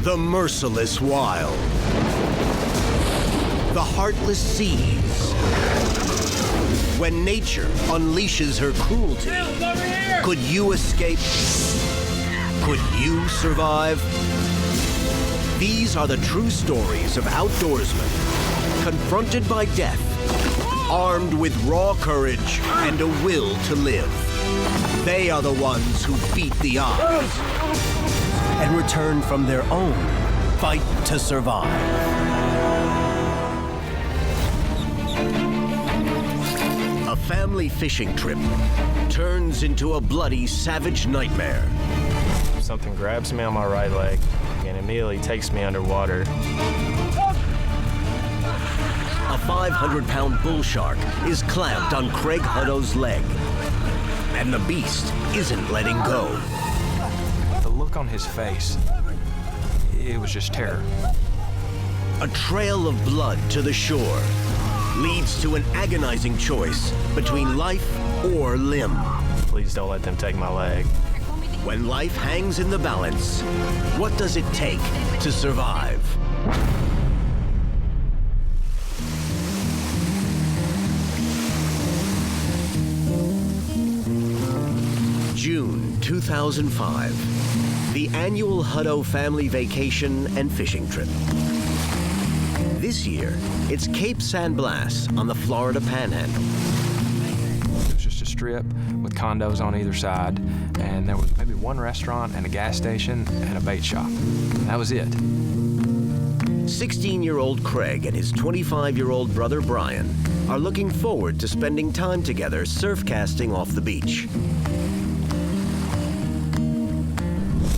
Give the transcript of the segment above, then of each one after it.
The merciless wild. The heartless seas. When nature unleashes her cruelty, could you escape? Could you survive? These are the true stories of outdoorsmen, confronted by death, armed with raw courage and a will to live. They are the ones who beat the odds and return from their own fight to survive. A family fishing trip turns into a bloody, savage nightmare. Something grabs me on my right leg and immediately takes me underwater. A 500-pound bullshark is clamped on Craig Hutto's leg, and the beast isn't letting go. The look on his face, it was just terror. A trail of blood to the shore leads to an agonizing choice between life or limb. Please don't let them take my leg. When life hangs in the balance, what does it take to survive? June 2005, the annual Hutto family vacation and fishing trip. This year, it's Cape San Blas on the Florida Panhandle. It was just a strip with condos on either side, and there was maybe one restaurant and a gas station and a bait shop. And that was it. 16-year-old Craig and his 25-year-old brother Brian are looking forward to spending time together surf casting off the beach.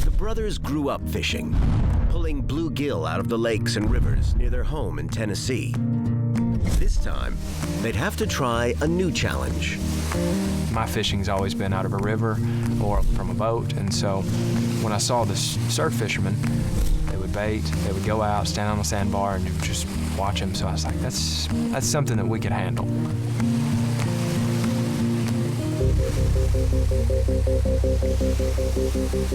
The brothers grew up fishing, pulling bluegill out of the lakes and rivers near their home in Tennessee. This time, they'd have to try a new challenge. My fishing's always been out of a river or from a boat, and so when I saw this surf fisherman, they would bait, they would go out, stand on the sandbar, and just watch them. So I was like, that's something that we could handle.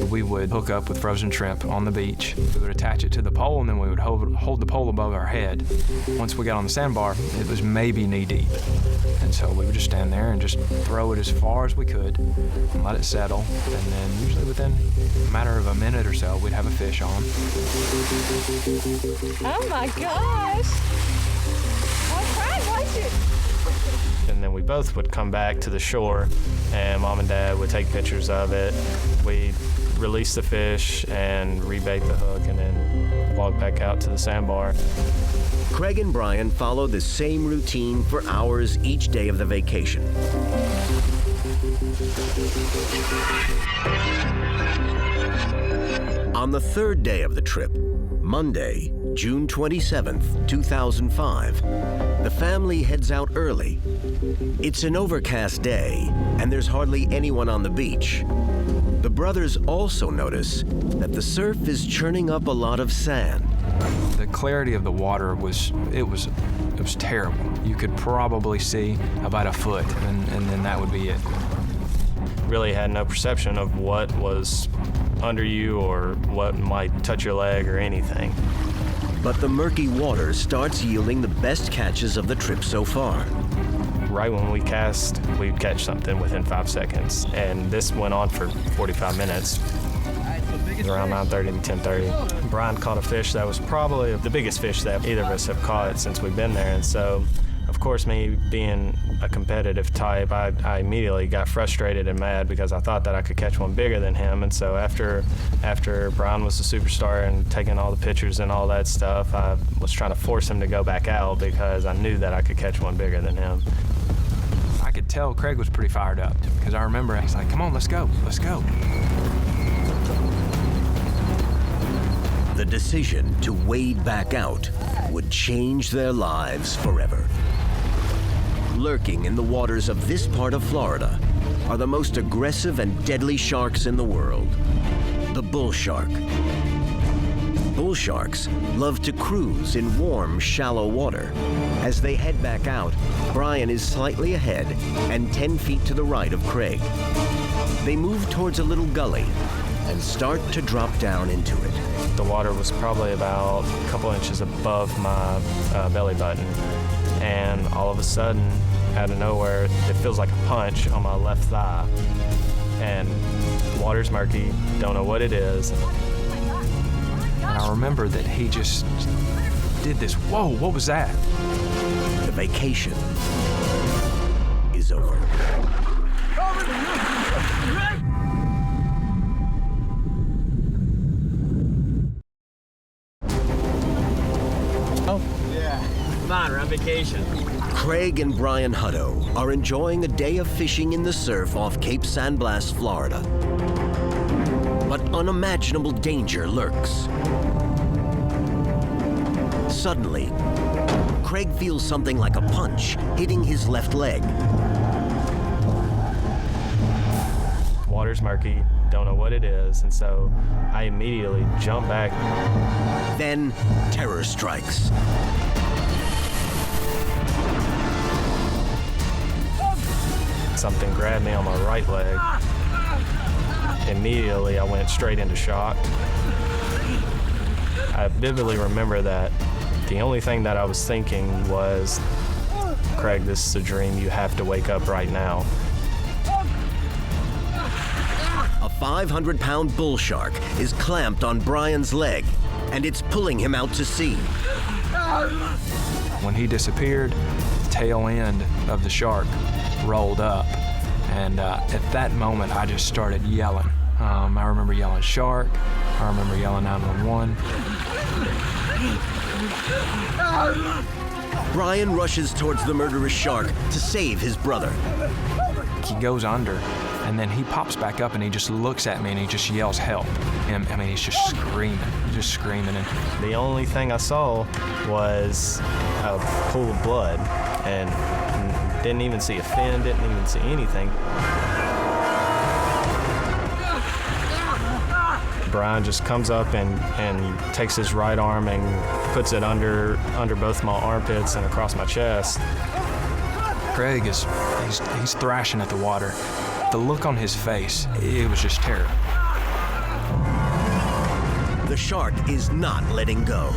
We would hook up with frozen shrimp on the beach. We would attach it to the pole, and then we would hold the pole above our head. Once we got on the sandbar, it was maybe knee-deep. And so we would just stand there and just throw it as far as we could and let it settle. And then usually within a matter of a minute or so, we'd have a fish on. Oh my gosh! Oh, Craig, watch it! And then we both would come back to the shore, and Mom and Dad would take pictures of it. We'd release the fish and rebait the hook, and then walk back out to the sandbar. Craig and Brian followed the same routine for hours each day of the vacation. On the third day of the trip, Monday, June 27th, 2005, the family heads out early. It's an overcast day, and there's hardly anyone on the beach. The brothers also notice that the surf is churning up a lot of sand. The clarity of the water was terrible. You could probably see about a foot, and then that would be it. Really had no perception of what was under you or what might touch your leg or anything. But the murky water starts yielding the best catches of the trip so far. Right when we cast, we'd catch something within 5 seconds. And this went on for 45 minutes. Around 9:30 to 10:30. Brian caught a fish that was probably the biggest fish that either of us have caught since we've been there. And so, of course, me being a competitive type, I immediately got frustrated and mad because I thought that I could catch one bigger than him. And so after Brian was the superstar and taking all the pictures and all that stuff, I was trying to force him to go back out because I knew that I could catch one bigger than him. I could tell Craig was pretty fired up because I remember he's like, come on, let's go, let's go. The decision to wade back out would change their lives forever. Lurking in the waters of this part of Florida are the most aggressive and deadly sharks in the world, the bullshark. Bullsharks love to cruise in warm, shallow water. As they head back out, Brian is slightly ahead and 10 feet to the right of Craig. They move towards a little gully, and start to drop down into it. The water was probably about a couple inches above my belly button, and all of a sudden, out of nowhere, it feels like a punch on my left thigh, and water's murky, don't know what it is. And I remember that he just did this. Whoa, what was that? The vacation is over. Come on, we're on vacation. Craig and Brian Hutto are enjoying a day of fishing in the surf off Cape San Blas, Florida. But unimaginable danger lurks. Suddenly, Craig feels something like a punch hitting his left leg. Water's murky, don't know what it is, and so I immediately jump back. Then, terror strikes. Something grabbed me on my right leg. Immediately, I went straight into shock. I vividly remember that the only thing that I was thinking was, Craig, this is a dream. You have to wake up right now. A 500-pound bullshark is clamped on Brian's leg, and it's pulling him out to sea. When he disappeared, the tail end of the shark rolled up, and at that moment I just started yelling. I remember yelling shark, I remember yelling 911. Brian rushes towards the murderous shark to save his brother. He goes under, and then he pops back up and he just looks at me and he just yells help. And I mean, he's just screaming. And The only thing I saw was a pool of blood, and didn't even see a fin, didn't even see anything. Brian just comes up and takes his right arm and puts it under both my armpits and across my chest. Craig he's thrashing at the water. The look on his face, it was just terror. The shark is not letting go.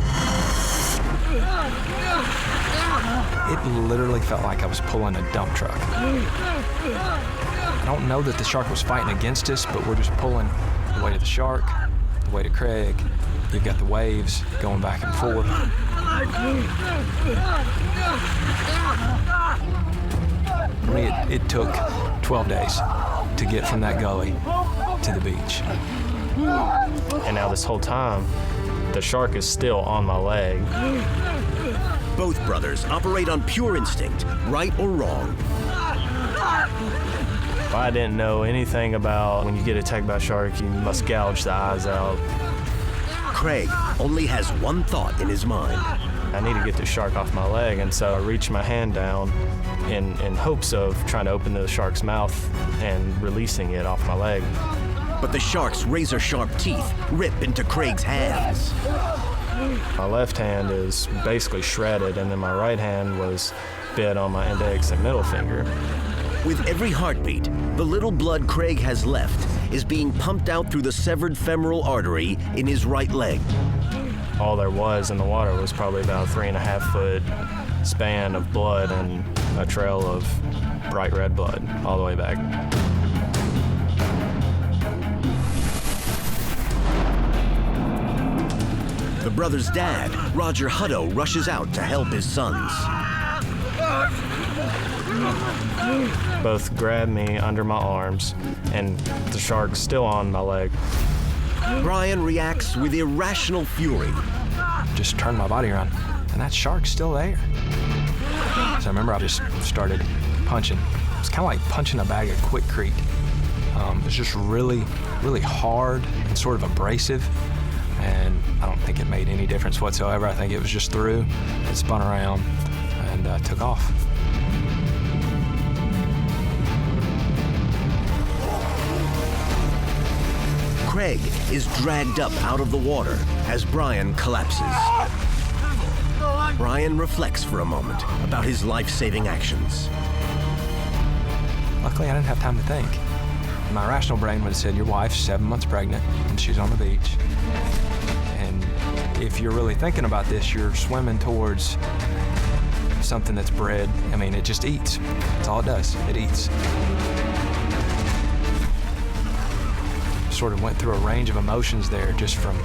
It literally felt like I was pulling a dump truck. I don't know that the shark was fighting against us, but we're just pulling the weight of the shark, the weight of Craig. You've got the waves going back and forth. For me, it took 12 days to get from that gully to the beach. And now this whole time, the shark is still on my leg. Both brothers operate on pure instinct, right or wrong. If I didn't know anything about when you get attacked by a shark, you must gouge the eyes out. Craig only has one thought in his mind. I need to get the shark off my leg, and so I reach my hand down in hopes of trying to open the shark's mouth and releasing it off my leg. But the shark's razor-sharp teeth rip into Craig's hands. My left hand is basically shredded, and then my right hand was bit on my index and middle finger. With every heartbeat, the little blood Craig has left is being pumped out through the severed femoral artery in his right leg. All there was in the water was probably about a 3.5-foot span of blood and a trail of bright red blood all the way back. The brother's dad, Roger Hutto, rushes out to help his sons. Both grabbed me under my arms, and the shark's still on my leg. Brian reacts with irrational fury. Just turned my body around, and that shark's still there. So I remember I just started punching. It was kind of like punching a bag of Quickcrete. It was just really, really hard and sort of abrasive, and I don't think it made any difference whatsoever. I think it was just through, it spun around, and took off. Craig is dragged up out of the water as Brian collapses. Brian reflects for a moment about his life-saving actions. Luckily, I didn't have time to think. My rational brain would have said, your wife's 7 months pregnant and she's on the beach. And if you're really thinking about this, you're swimming towards something that's bred. I mean, it just eats. That's all it does. It eats. Sort of went through a range of emotions there, just from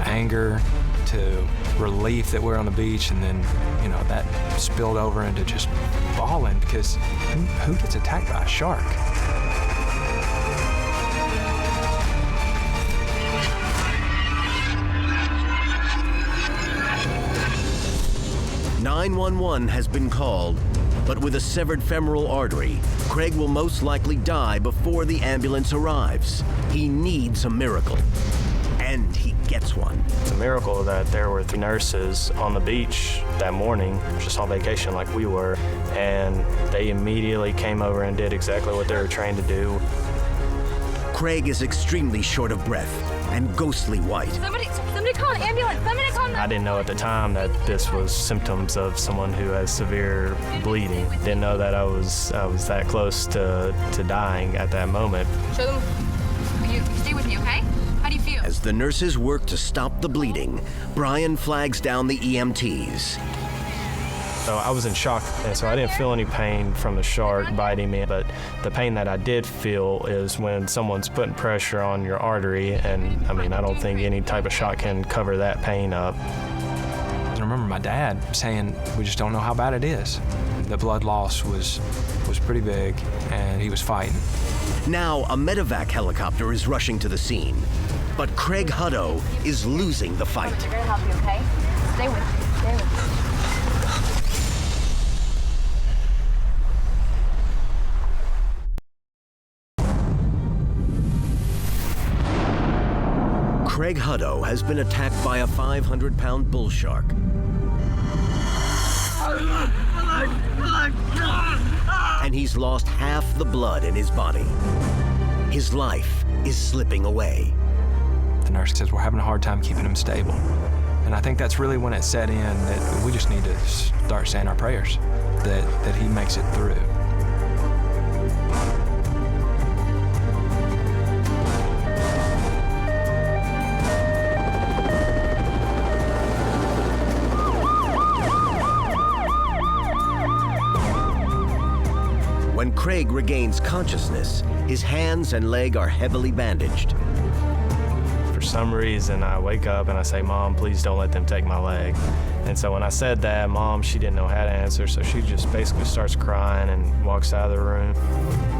anger to relief that we're on the beach, and then, you know, that spilled over into just bawling, because who gets attacked by a shark? "911 has been called, but with a severed femoral artery, Craig will most likely die before the ambulance arrives. He needs a miracle, and he gets one. It's a miracle that there were 3 nurses on the beach that morning, just on vacation like we were, and they immediately came over and did exactly what they were trained to do. Craig is extremely short of breath and ghostly white. Somebody call an ambulance. Somebody call I didn't know at the time that this was symptoms of someone who has severe bleeding. Didn't know that I was that close to dying at that moment. Show them. You stay with me, okay? How do you feel? As the nurses work to stop the bleeding, Brian flags down the EMTs. So I was in shock, and so I didn't feel any pain from the shark biting me, but the pain that I did feel is when someone's putting pressure on your artery, and I mean, I don't think any type of shot can cover that pain up. I remember my dad saying, we just don't know how bad it is. The blood loss was pretty big, and he was fighting. Now, a medevac helicopter is rushing to the scene, but Craig Hutto is losing the fight. They're gonna help you, okay? Stay with me. Stay with me. Craig Hutto has been attacked by a 500-pound bullshark. And he's lost half the blood in his body. His life is slipping away. The nurse says we're having a hard time keeping him stable. And I think that's really when it set in that we just need to start saying our prayers, that he makes it through. When Craig regains consciousness, his hands and leg are heavily bandaged. For some reason, I wake up and I say, "Mom, please don't let them take my leg." And so when I said that, Mom, she didn't know how to answer, so she just basically starts crying and walks out of the room.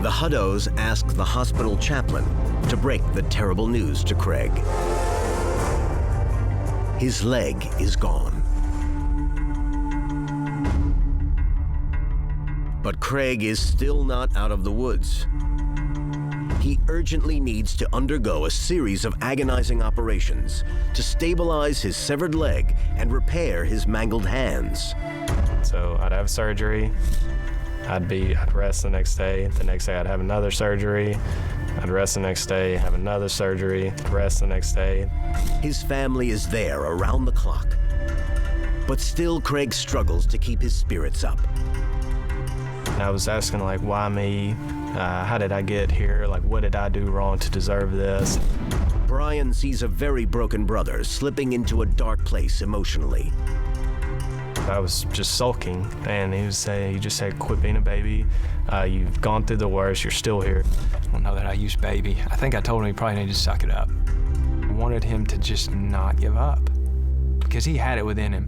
The Huttos ask the hospital chaplain to break the terrible news to Craig. His leg is gone. But Craig is still not out of the woods. He urgently needs to undergo a series of agonizing operations to stabilize his severed leg and repair his mangled hands. So I'd have surgery, I'd rest the next day. The next day I'd have another surgery. I'd rest the next day, have another surgery, rest the next day. His family is there around the clock. But still, Craig struggles to keep his spirits up. And I was asking, like, why me? How did I get here? Like, what did I do wrong to deserve this? Brian sees a very broken brother slipping into a dark place emotionally. I was just sulking, and he just said, "Quit being a baby. You've gone through the worst. You're still here." I don't know that I used baby. I think I told him he probably needed to suck it up. I wanted him to just not give up, because he had it within him.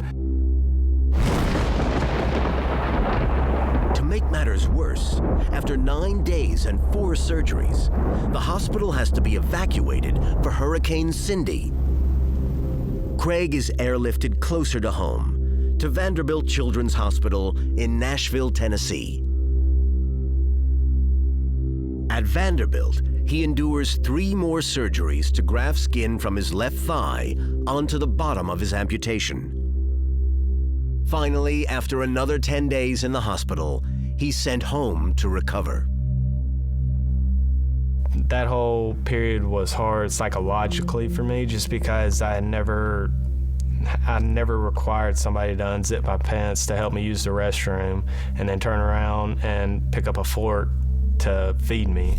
To make matters worse, after 9 days and 4 surgeries, the hospital has to be evacuated for Hurricane Cindy. Craig is airlifted closer to home, to Vanderbilt Children's Hospital in Nashville, Tennessee. At Vanderbilt, he endures 3 more surgeries to graft skin from his left thigh onto the bottom of his amputation. Finally, after another 10 days in the hospital, he's sent home to recover. That whole period was hard psychologically for me, just because I never required somebody to unzip my pants to help me use the restroom and then turn around and pick up a fork to feed me.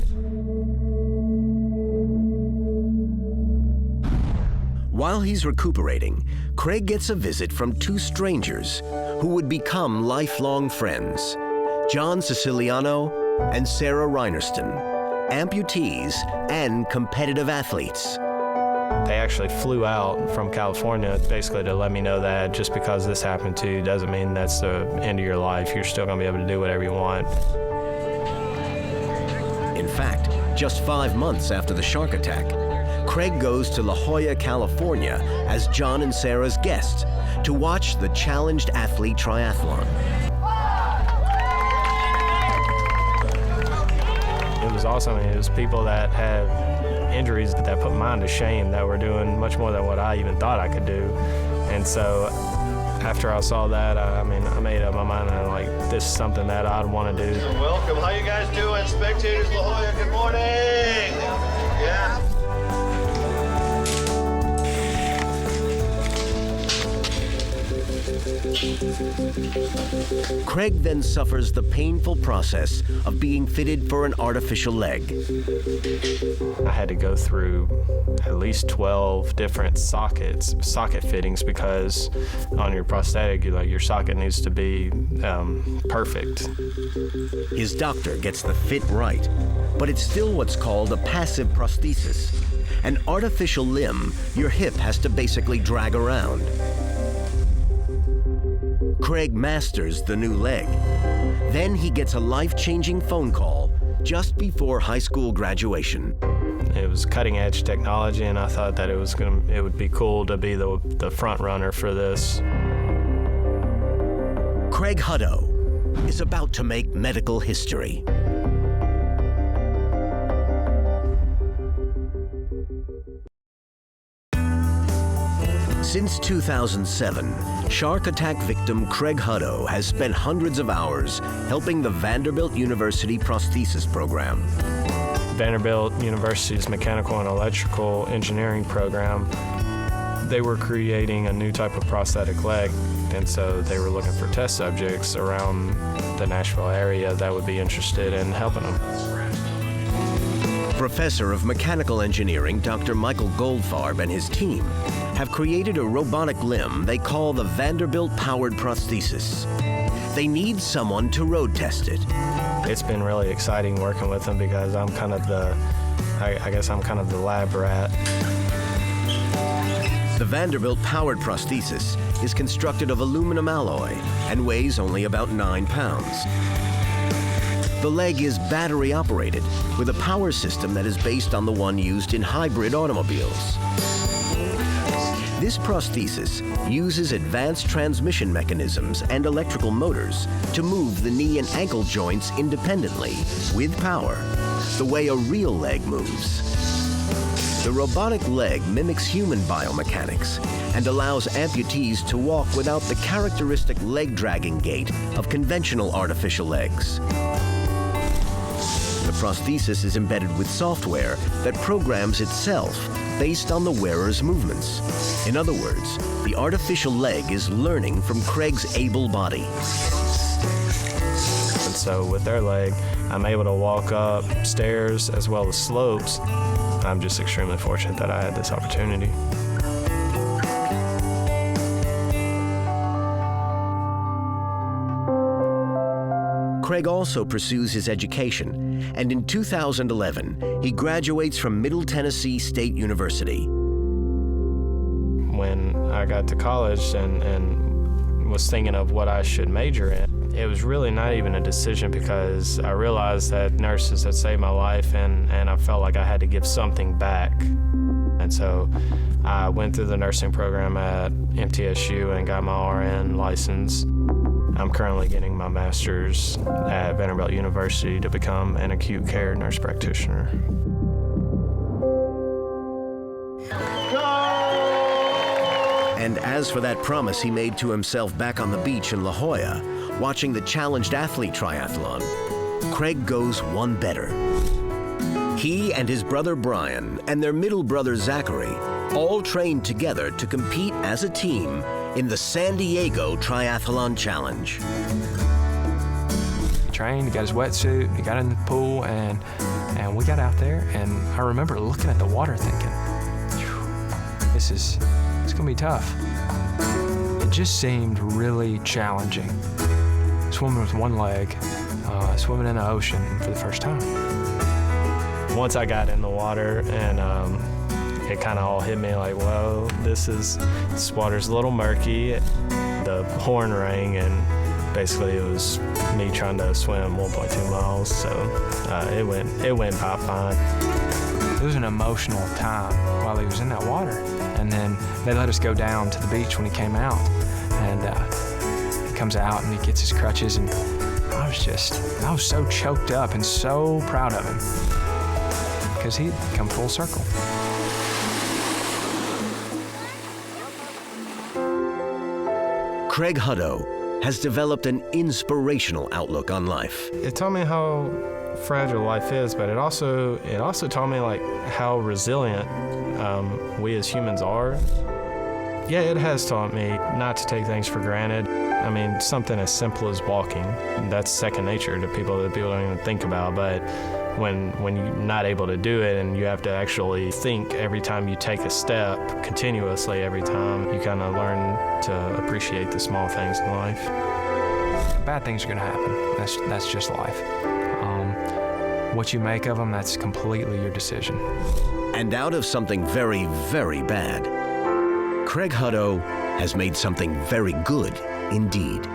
While he's recuperating, Craig gets a visit from two strangers who would become lifelong friends, John Siciliano and Sarah Reinerston, amputees and competitive athletes. They actually flew out from California basically to let me know that just because this happened to you doesn't mean that's the end of your life. You're still gonna be able to do whatever you want. In fact, just 5 months after the shark attack, Craig goes to La Jolla, California as John and Sarah's guest to watch the Challenged Athlete Triathlon. It was awesome. It was people that had injuries that put mine to shame, that were doing much more than what I even thought I could do. And so after I saw that, I made up my mind, and like, this is something that I'd want to do. Welcome. How you guys doing? Spectators, La Jolla, good morning. Yeah. Craig then suffers the painful process of being fitted for an artificial leg. I had to go through at least 12 different socket fittings, because on your prosthetic, your socket needs to be perfect. His doctor gets the fit right, but it's still what's called a passive prosthesis, an artificial limb your hip has to basically drag around. Craig masters the new leg. Then he gets a life-changing phone call just before high school graduation. It was cutting-edge technology, and I thought that it would be cool to be the front runner for this. Craig Hutto is about to make medical history. Since 2007, shark attack victim Craig Hutto has spent hundreds of hours helping the Vanderbilt University prosthesis program. Vanderbilt University's mechanical and electrical engineering program, they were creating a new type of prosthetic leg, and so they were looking for test subjects around the Nashville area that would be interested in helping them. Professor of Mechanical Engineering Dr. Michael Goldfarb and his team have created a robotic limb they call the Vanderbilt Powered Prosthesis. They need someone to road test it. It's been really exciting working with them, because I'm kind of the lab rat. The Vanderbilt Powered Prosthesis is constructed of aluminum alloy and weighs only about 9 pounds. The leg is battery operated with a power system that is based on the one used in hybrid automobiles. This prosthesis uses advanced transmission mechanisms and electrical motors to move the knee and ankle joints independently with power, the way a real leg moves. The robotic leg mimics human biomechanics and allows amputees to walk without the characteristic leg-dragging gait of conventional artificial legs. The prosthesis is embedded with software that programs itself based on the wearer's movements. In other words, the artificial leg is learning from Craig's able body. And so with their leg, I'm able to walk up stairs as well as slopes. I'm just extremely fortunate that I had this opportunity. Craig also pursues his education, and in 2011, he graduates from Middle Tennessee State University. When I got to college and was thinking of what I should major in, it was really not even a decision, because I realized that nurses had saved my life, and I felt like I had to give something back. And so I went through the nursing program at MTSU and got my RN license. I'm currently getting my master's at Vanderbilt University to become an acute care nurse practitioner. And as for that promise he made to himself back on the beach in La Jolla, watching the Challenged Athlete Triathlon, Craig goes one better. He and his brother Brian and their middle brother Zachary all trained together to compete as a team in the San Diego Triathlon Challenge. He trained, he got his wetsuit, he got in the pool, and we got out there, and I remember looking at the water thinking, it's gonna be tough. It just seemed really challenging. Swimming with one leg, swimming in the ocean for the first time. Once I got in the water and it kind of all hit me like, whoa, this water's a little murky. The horn rang and basically it was me trying to swim 1.2 miles, so it went about fine. It was an emotional time while he was in that water. And then they let us go down to the beach when he came out. And he comes out and he gets his crutches, and I was so choked up and so proud of him because he'd come full circle. Craig Hutto has developed an inspirational outlook on life. It taught me how fragile life is, but it also taught me like how resilient we as humans are. Yeah, it has taught me not to take things for granted. I mean, something as simple as walking, that's second nature to people that people don't even think about, but when you're not able to do it and you have to actually think every time you take a step, continuously every time, you kind of learn to appreciate the small things in life. Bad things are gonna happen. That's just life. What you make of them, that's completely your decision. And out of something very, very bad, Craig Hutto has made something very good indeed.